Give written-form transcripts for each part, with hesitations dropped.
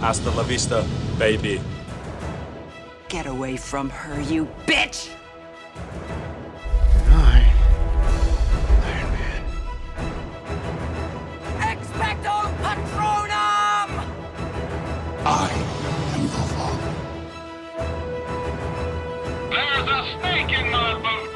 Hasta la vista, baby. Get away from her, you bitch! I, Iron Man. Expecto Patronum! I am your father. There's a snake in my boot!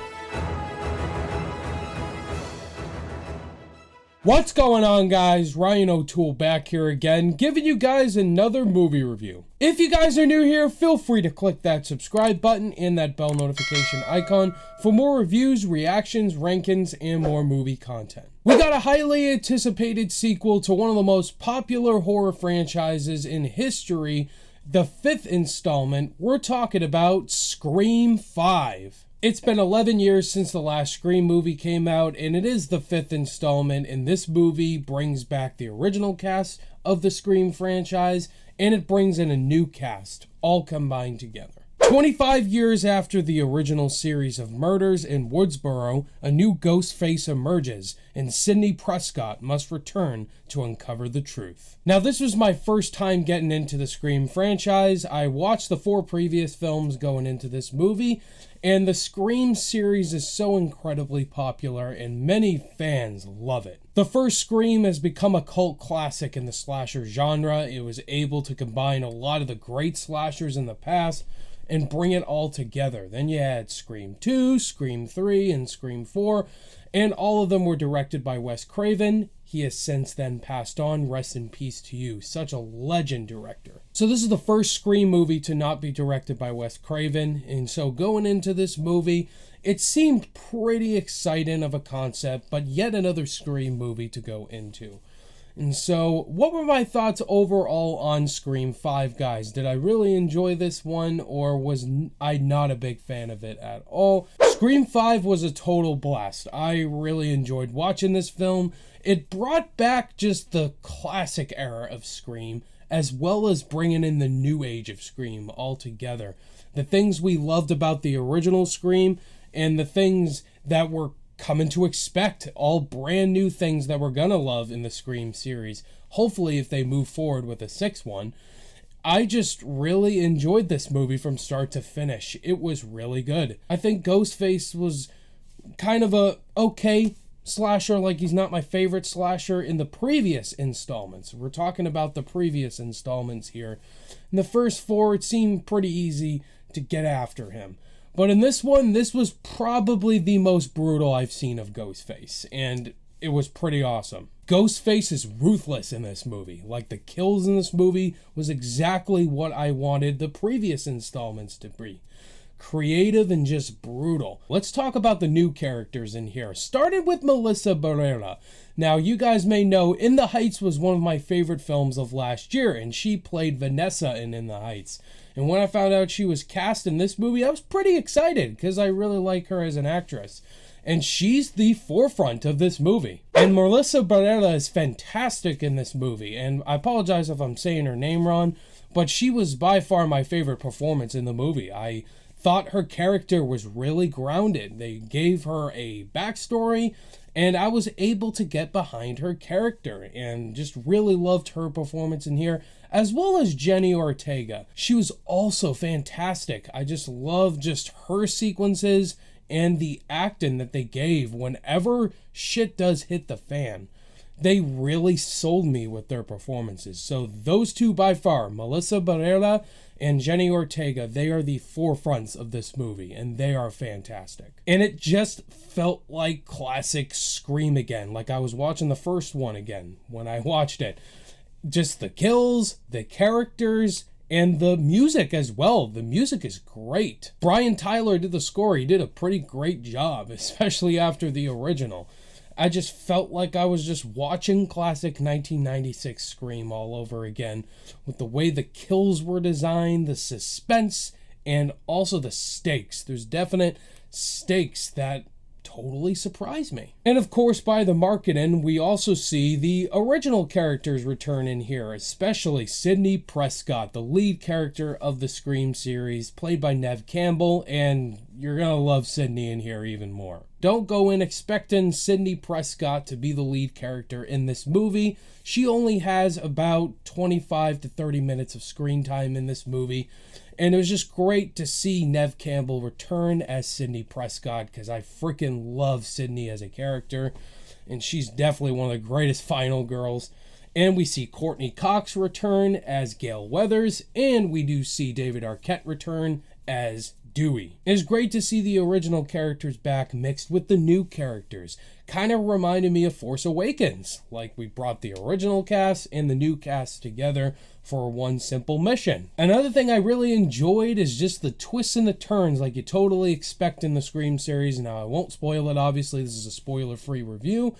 What's going on, guys? Ryan O'Toole back here again, giving you guys another movie review. If you guys are new here, feel free to click that subscribe button and that bell notification icon for more reviews, reactions, rankings, and more movie content. We got a highly anticipated sequel to one of the most popular horror franchises in history, the 5th installment. We're talking about Scream 5. It's been 11 years since the last Scream movie came out, and it is the 5th installment, and this movie brings back the original cast of the Scream franchise, and it brings in a new cast, all combined together. 25 years after the original series of murders in Woodsboro, a new ghost face emerges, and Sidney Prescott must return to uncover the truth. Now, this was my first time getting into the Scream franchise. I watched the 4 previous films going into this movie, and the Scream series is so incredibly popular, and many fans love it. The first Scream has become a cult classic in the slasher genre. It was able to combine a lot of the great slashers in the past and bring it all together. Then you had Scream 2, Scream 3, and Scream 4, and all of them were directed by Wes Craven. He has since then passed on. Rest in peace to you. Such a legend director. So this is the first Scream movie to not be directed by Wes Craven, and so going into this movie, it seemed pretty exciting of a concept, but yet another Scream movie to go into. And so, what were my thoughts overall on Scream 5, guys? Did I really enjoy this one, or was I not a big fan of it at all? Scream 5 was a total blast. I really enjoyed watching this film. It brought back just the classic era of Scream, as well as bringing in the new age of Scream altogether. The things we loved about the original Scream, and the things that we're coming to expect, all brand new things that we're gonna love in the Scream series. Hopefully, if they move forward with a 6th one. I just really enjoyed this movie from start to finish. It was really good. I think Ghostface was kind of a okay slasher. Like, he's not my favorite slasher in the previous installments. We're talking about the previous installments here. In the first 4, it seemed pretty easy to get after him. But in this one, this was probably the most brutal I've seen of Ghostface, and it was pretty awesome. Ghostface is ruthless in this movie. Like, the kills in this movie was exactly what I wanted the previous installments to be. Creative and just brutal. Let's talk about the new characters in here. Started with Melissa Barrera. Now, you guys may know In the Heights was one of my favorite films of last year, and she played Vanessa in the Heights. And when I found out she was cast in this movie, I was pretty excited because I really like her as an actress. And she's the forefront of this movie. And Melissa Barrera is fantastic in this movie. And I apologize if I'm saying her name wrong, but she was by far my favorite performance in the movie. I thought her character was really grounded. They gave her a backstory, and I was able to get behind her character and just really loved her performance in here, as well as Jenny Ortega. She was also fantastic. I just loved just her sequences and the acting that they gave whenever shit does hit the fan. They really sold me with their performances. So those two by far, Melissa Barrera and Jenny Ortega, they are the forefronts of this movie, and they are fantastic. And it just felt like classic Scream again, like I was watching the first one again when I watched it. Just the kills, the characters, and the music as well. The music is great. Brian Tyler did the score. He did a pretty great job, especially after the original. I just felt like I was just watching classic 1996 Scream all over again, with the way the kills were designed, the suspense, and also the stakes. There's definite stakes that totally surprised me. And of course, by the marketing, we also see the original characters return in here, especially Sidney Prescott, the lead character of the Scream series, played by Neve Campbell. And you're gonna love Sidney in here even more. Don't go in expecting Sidney Prescott to be the lead character in this movie. She only has about 25 to 30 minutes of screen time in this movie. And it was just great to see Neve Campbell return as Sidney Prescott, because I freaking love Sidney as a character. And she's definitely one of the greatest final girls. And we see Courtney Cox return as Gale Weathers. And we do see David Arquette return as Dewey. It's great to see the original characters back mixed with the new characters. Kind of reminded me of Force Awakens. Like, we brought the original cast and the new cast together for one simple mission. Another thing I really enjoyed is just the twists and the turns like you totally expect in the Scream series. Now, I won't spoil it, obviously this is a spoiler-free review.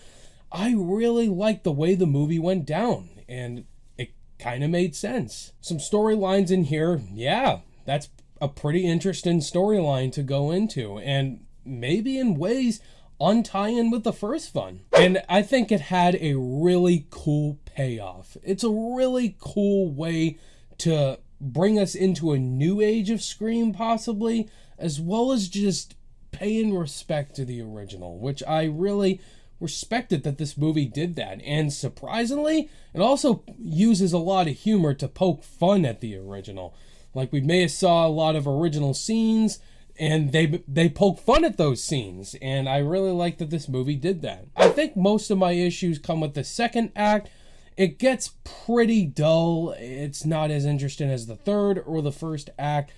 I really liked the way the movie went down, and it kind of made sense. Some storylines in here, yeah, that's a pretty interesting storyline to go into, and maybe in ways untie in with the first one. And I think it had a really cool payoff. It's a really cool way to bring us into a new age of Scream, possibly, as well as just paying respect to the original, which I really respected that this movie did that. And surprisingly, it also uses a lot of humor to poke fun at the original. Like, we may have saw a lot of original scenes, and they poke fun at those scenes, and I really like that this movie did that. I think most of my issues come with the second act. It gets pretty dull. It's not as interesting as the third or the first act.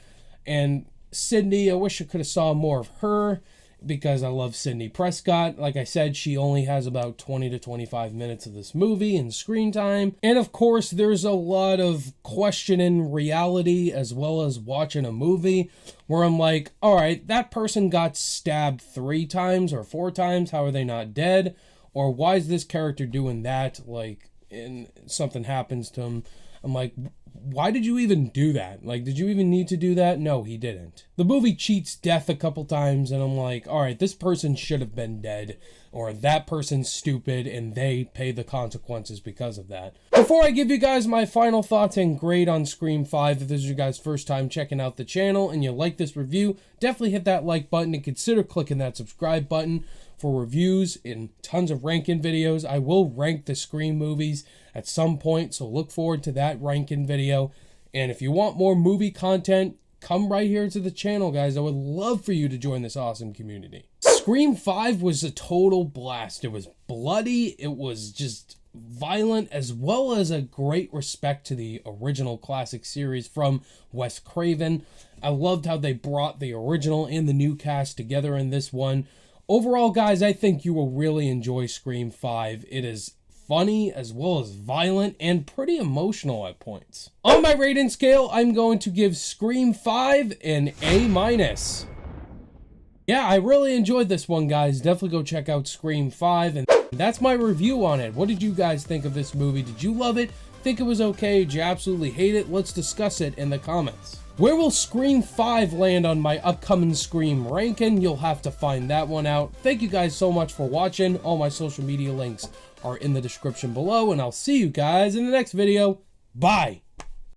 And Sidney, I wish I could have saw more of her, because I love Sidney Prescott. Like I said, she only has about 20 to 25 minutes of this movie in screen time. And of course, there's a lot of questioning reality as well as watching a movie where I'm like, all right, that person got stabbed 3 times or 4 times. How are they not dead? Or why is this character doing that? Like, and something happens to him. I'm like, why did you even do that? Like, did you even need to do that? No, he didn't. The movie cheats death a couple times, and I'm like, all right, this person should have been dead, or that person's stupid, and they pay the consequences because of that. Before I give you guys my final thoughts and grade on Scream 5, if this is your guys' first time checking out the channel and you like this review, definitely hit that like button and consider clicking that subscribe button for reviews and tons of ranking videos. I will rank the Scream movies at some point, so look forward to that ranking video. And if you want more movie content, come right here to the channel, guys. I would love for you to join this awesome community. Scream 5 was a total blast. It was bloody, it was just violent, as well as a great respect to the original classic series from Wes Craven. I loved how they brought the original and the new cast together in this one. Overall, guys, I think you will really enjoy Scream 5. It is funny as well as violent and pretty emotional at points. On my rating scale, I'm going to give Scream 5 an A-. Yeah, I really enjoyed this one, guys. Definitely go check out Scream 5, and that's my review on it. What did you guys think of this movie? Did you love it? Think it was okay? Did you absolutely hate it? Let's discuss it in the comments. Where will Scream 5 land on my upcoming Scream ranking? You'll have to find that one out. Thank you guys so much for watching. All my social media links are in the description below, and I'll see you guys in the next video. Bye!